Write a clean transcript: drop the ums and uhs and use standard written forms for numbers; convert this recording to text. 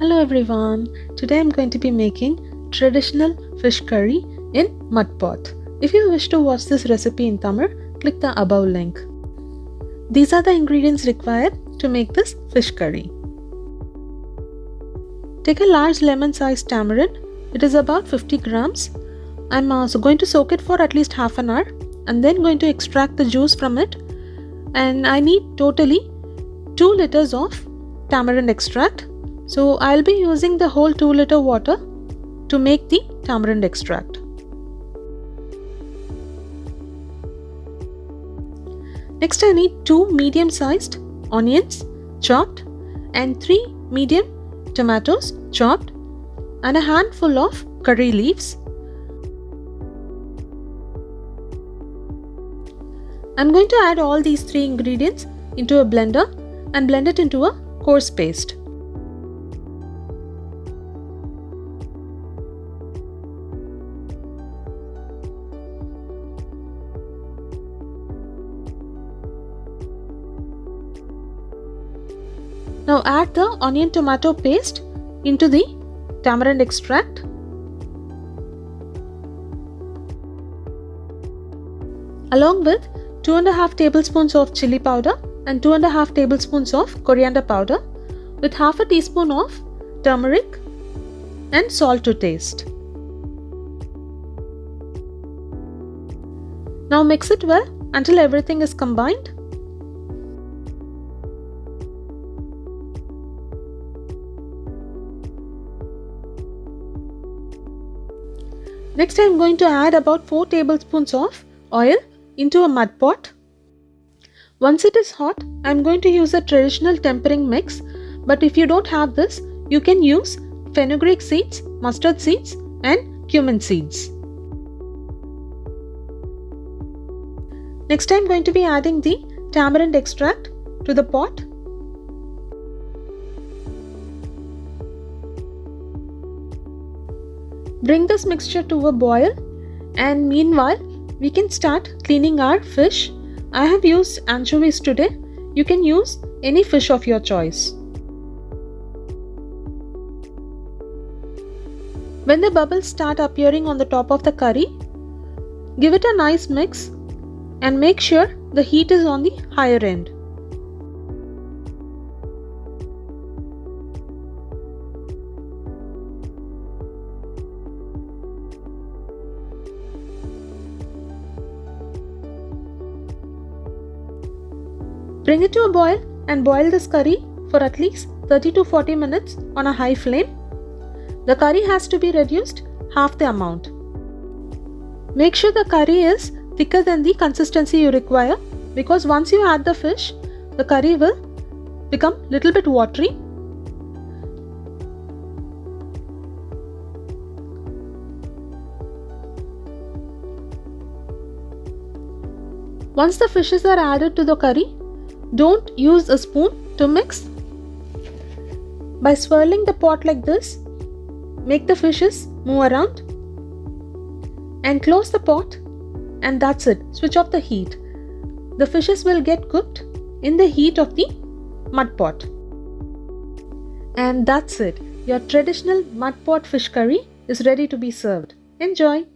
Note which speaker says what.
Speaker 1: Hello everyone, today I'm going to be making traditional fish curry in mud pot. If you wish to watch this recipe in Tamil, click the above link. These are the ingredients required to make this fish curry. Take a large lemon sized tamarind, it is about 50 grams. I'm also going to soak it for at least half an hour and then going to extract the juice from it. And I need totally 2 liters of tamarind extract. So I'll be using the whole 2 liter water to make the tamarind extract. Next I need 2 medium sized onions chopped and 3 medium tomatoes chopped and a handful of curry leaves. I'm going to add all these 3 ingredients into a blender and blend it into a coarse paste. Now add the onion tomato paste into the tamarind extract. Along with 2.5 tablespoons of chili powder and 2.5 tablespoons of coriander powder with half a teaspoon of turmeric and salt to taste. Now mix it well until everything is combined. Next I am going to add about 4 tablespoons of oil into a mud pot. Once it is hot, I am going to use a traditional tempering mix, but if you don't have this, you can use fenugreek seeds, mustard seeds and cumin seeds. Next I am going to be adding the tamarind extract to the pot. Bring this mixture to a boil and meanwhile we can start cleaning our fish. I have used anchovies today. You can use any fish of your choice. When the bubbles start appearing on the top of the curry, give it a nice mix and make sure the heat is on the higher end. Bring it to a boil and boil this curry for at least 30 to 40 minutes on a high flame. The curry has to be reduced half the amount. Make sure the curry is thicker than the consistency you require, because once you add the fish, the curry will become a little bit watery. Once the fishes are added to the curry, don't use a spoon to mix. By swirling the pot like this, make the fishes move around and close the pot, and that's it. Switch off the heat. The fishes will get cooked in the heat of the mud pot. And that's it. Your traditional mud pot fish curry is ready to be served. Enjoy!